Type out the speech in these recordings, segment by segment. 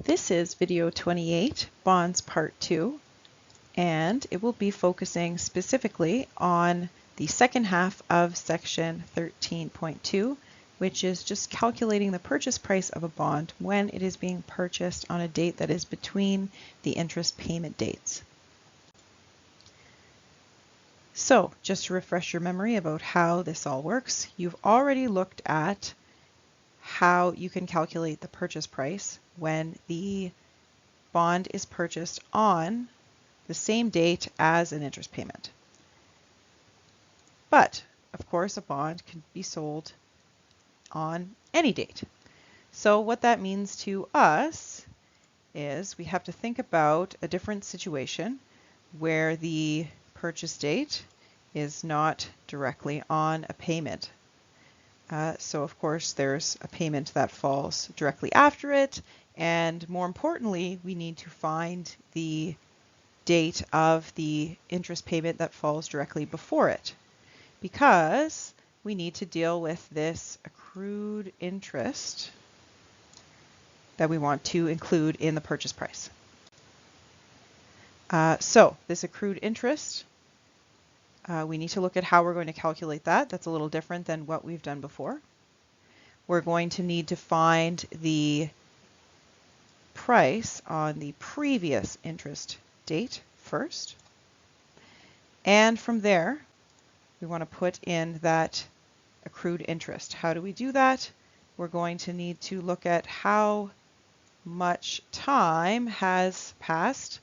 This is video 28, Bonds Part 2, and it will be focusing specifically on the second half of section 13.2, which is just calculating the purchase price of a bond when it is being purchased on a date that is between the interest payment dates. So, just to refresh your memory about how this all works, you've already looked at how you can calculate the purchase price when the bond is purchased on the same date as an interest payment. But, of course, a bond can be sold on any date. So what that means to us is we have to think about a different situation where the purchase date is not directly on a payment. So of course there's a payment that falls directly after it, and more importantly we need to find the date of the interest payment that falls directly before it, because we need to deal with this accrued interest that we want to include in the purchase price. So this accrued interest, we need to look at how we're going to calculate that. That's a little different than what we've done before. We're going to need to find the price on the previous interest date first. And from there, we want to put in that accrued interest. How do we do that? We're going to need to look at how much time has passed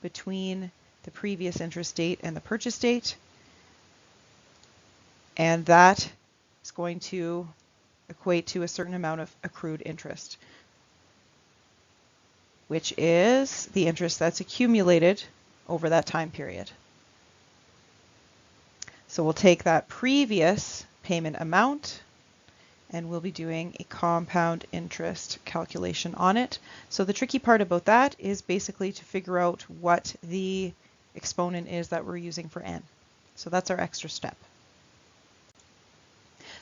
between the previous interest date and the purchase date. And that is going to equate to a certain amount of accrued interest, which is the interest that's accumulated over that time period. So we'll take that previous payment amount and we'll be doing a compound interest calculation on it. So the tricky part about that is basically to figure out what the exponent is that we're using for n. So that's our extra step.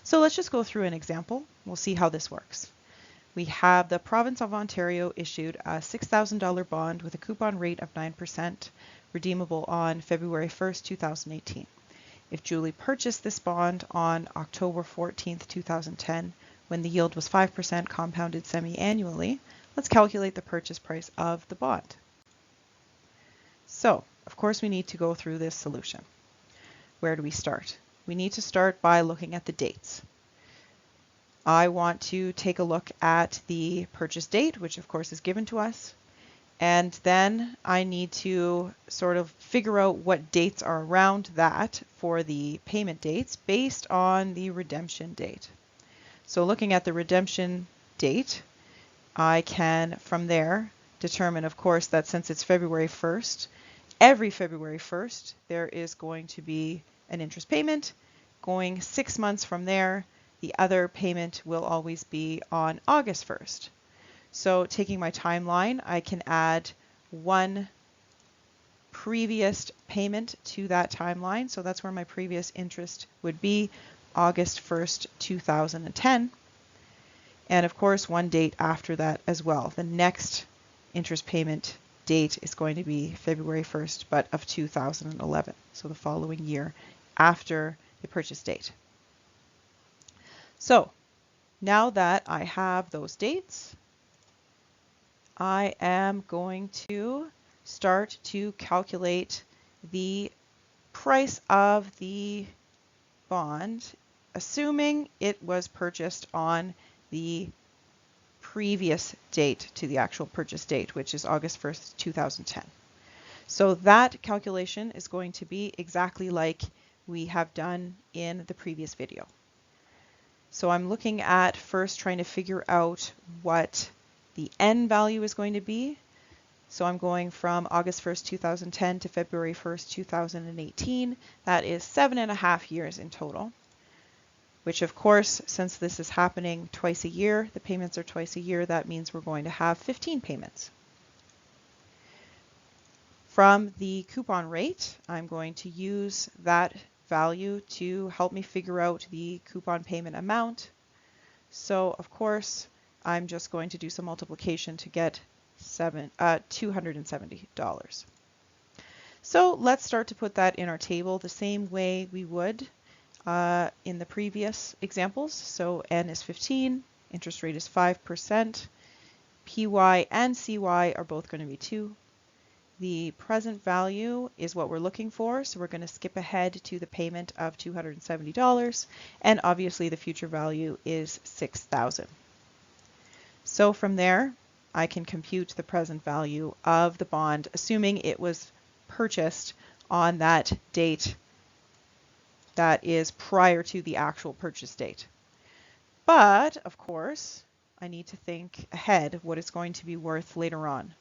So let's just go through an example. We'll see how this works. We have the province of Ontario issued a $6,000 bond with a coupon rate of 9%, redeemable on February 1st, 2018. If Julie purchased this bond on October 14th, 2010, when the yield was 5% compounded semi-annually, let's calculate the purchase price of the bond. So, of course, we need to go through this solution. Where do we start? We need to start by looking at the dates. I want to take a look at the purchase date, which of course is given to us. And then I need to sort of figure out what dates are around that for the payment dates based on the redemption date. So looking at the redemption date, I can from there determine, of course, that since it's February 1st, every February 1st, there is going to be an interest payment. Going 6 months from there, the other payment will always be on August 1st. So taking my timeline, I can add one previous payment to that timeline. So that's where my previous interest would be, August 1st, 2010. And of course, one date after that as well. The next interest payment date is going to be February 1st, but of 2011. So the following year after the purchase date. So now that I have those dates, I am going to start to calculate the price of the bond, assuming it was purchased on the previous date to the actual purchase date, which is August 1st, 2010. So that calculation is going to be exactly like we have done in the previous video. So I'm looking at first trying to figure out what the n value is going to be. So I'm going from August 1st, 2010 to February 1st, 2018. That is 7.5 years in total, which of course, since this is happening twice a year, the payments are twice a year, that means we're going to have 15 payments. From the coupon rate, I'm going to use that value to help me figure out the coupon payment amount. So of course, I'm just going to do some multiplication to get $270. So let's start to put that in our table the same way we would in the previous examples. So N is 15, interest rate is 5%, PY and CY are both going to be 2. The present value is what we're looking for, so we're going to skip ahead to the payment of $270, and obviously the future value is $6,000. So from there, I can compute the present value of the bond, assuming it was purchased on that date that is prior to the actual purchase date. But, of course, I need to think ahead what it's going to be worth later on.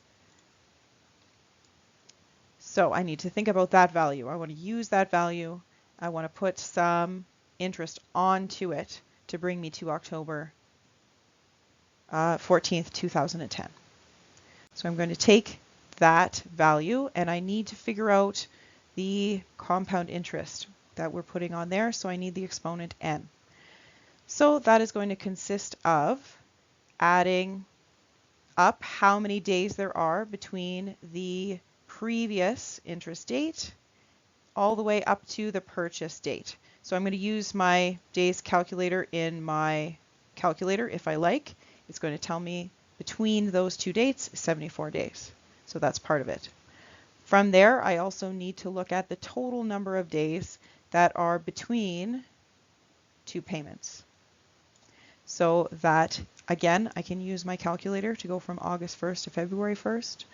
So I need to think about that value. I want to use that value. I want to put some interest onto it to bring me to October 14th, 2010. So I'm going to take that value and I need to figure out the compound interest that we're putting on there. So I need the exponent n. So that is going to consist of adding up how many days there are between the previous interest date all the way up to the purchase date. So I'm going to use my days calculator in my calculator if I like. It's going to tell me between those two dates 74 days. So that's part of it. From there, I also need to look at the total number of days that are between two payments. So that, again, I can use my calculator to go from August 1st to February 1st.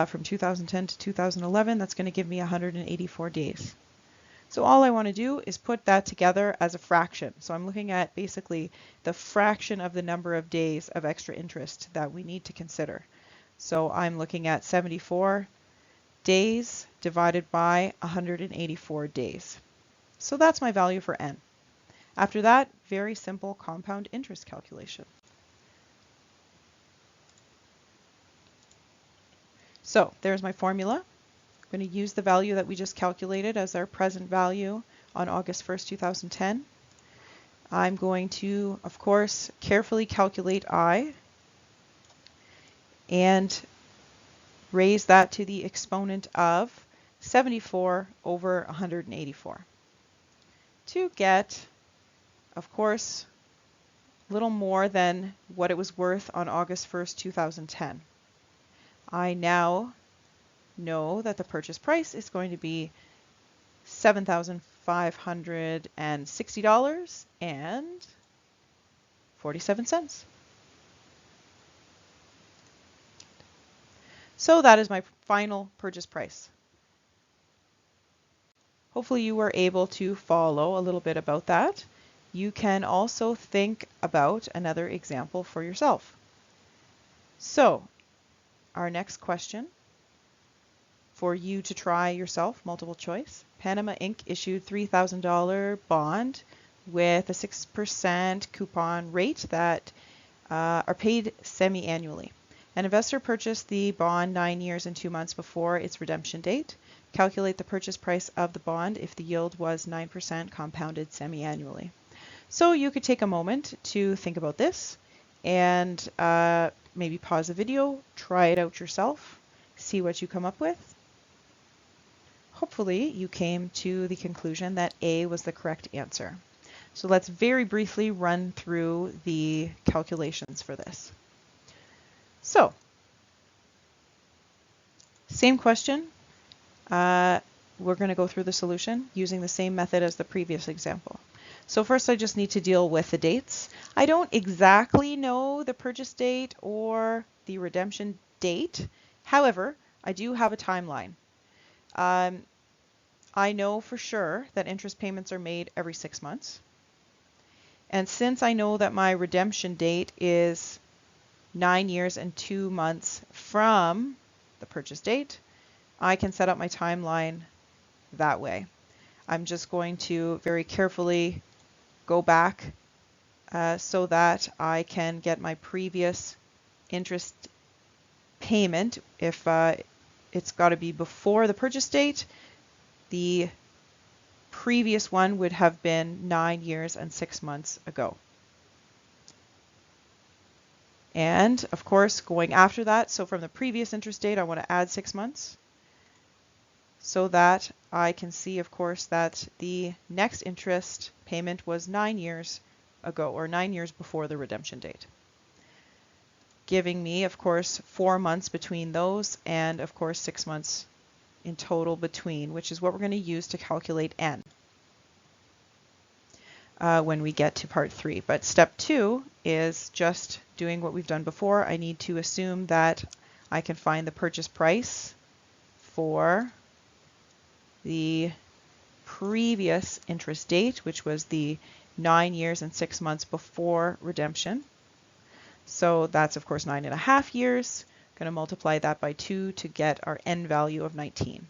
From 2010 to 2011, that's going to give me 184 days. So all I want to do is put that together as a fraction. So I'm looking at basically the fraction of the number of days of extra interest that we need to consider. So I'm looking at 74 days divided by 184 days. So that's my value for n. After that, very simple compound interest calculation. So there's my formula. I'm going to use the value that we just calculated as our present value on August 1st, 2010. I'm going to, of course, carefully calculate I and raise that to the exponent of 74 over 184 to get, of course, a little more than what it was worth on August 1st, 2010. I now know that the purchase price is going to be $7,560.47. So that is my final purchase price. Hopefully you were able to follow a little bit about that. You can also think about another example for yourself. So our next question for you to try yourself, multiple choice. Panama Inc. issued $3,000 bond with a 6% coupon rate that are paid semi-annually. An investor purchased the bond 9 years and 2 months before its redemption date. Calculate the purchase price of the bond if the yield was 9% compounded semi-annually. So you could take a moment to think about this and maybe pause the video, try it out yourself, see what you come up with. Hopefully you came to the conclusion that A was the correct answer. So let's very briefly run through the calculations for this. So, same question. We're going to go through the solution using the same method as the previous example. So first I just need to deal with the dates. I don't exactly know the purchase date or the redemption date. However, I do have a timeline. I know for sure that interest payments are made every 6 months. And since I know that my redemption date is 9 years and 2 months from the purchase date, I can set up my timeline that way. I'm just going to very carefully go back so that I can get my previous interest payment. If it's got to be before the purchase date, the previous one would have been 9 years and 6 months ago. And of course, going after that, so from the previous interest date, I want to add 6 months so that I can see, of course, that the next interest payment was 9 years ago, or 9 years before the redemption date, giving me, of course, 4 months between those, and of course 6 months in total between, which is what we're going to use to calculate N when we get to part 3. But step 2 is just doing what we've done before. I need to assume that I can find the purchase price for the previous interest date, which was the 9 years and 6 months before redemption. So that's of course 9.5 years. Going to multiply that by 2 to get our N value of 19.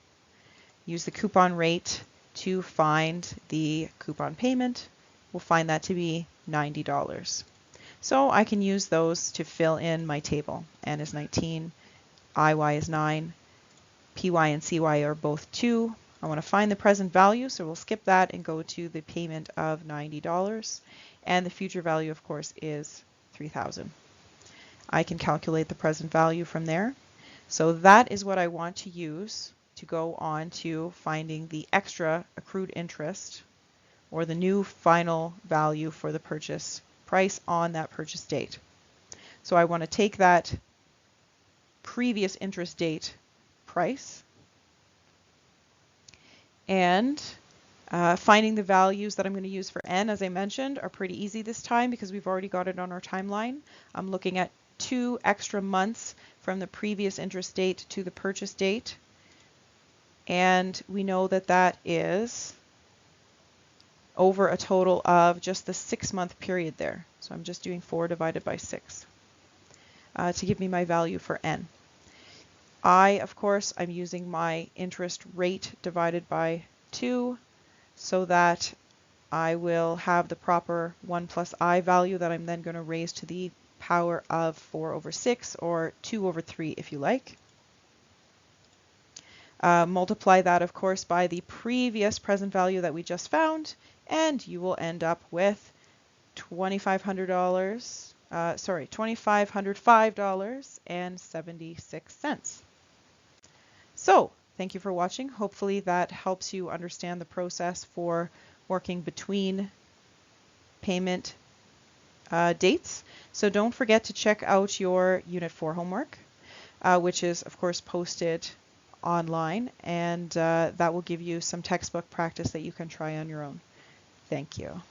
Use the coupon rate to find the coupon payment. We'll find that to be $90. So I can use those to fill in my table. N is 19, IY is 9, PY and CY are both 2. I want to find the present value, so we'll skip that and go to the payment of $90. And the future value, of course, is $3,000. I can calculate the present value from there. So that is what I want to use to go on to finding the extra accrued interest, or the new final value for the purchase price on that purchase date. So I want to take that previous interest date price and finding the values that I'm going to use for N, as I mentioned, are pretty easy this time because we've already got it on our timeline. I'm looking at 2 extra months from the previous interest date to the purchase date. And we know that that is over a total of just the 6-month period there. So I'm just doing 4 divided by 6 to give me my value for N. I, of course, I'm using my interest rate divided by 2 so that I will have the proper 1 plus I value that I'm then going to raise to the power of 4 over 6, or 2 over 3 if you like. Multiply that, of course, by the previous present value that we just found, and you will end up with $2,505.76. So, thank you for watching. Hopefully that helps you understand the process for working between payment dates. So don't forget to check out your Unit 4 homework, which is, of course, posted online, and that will give you some textbook practice that you can try on your own. Thank you.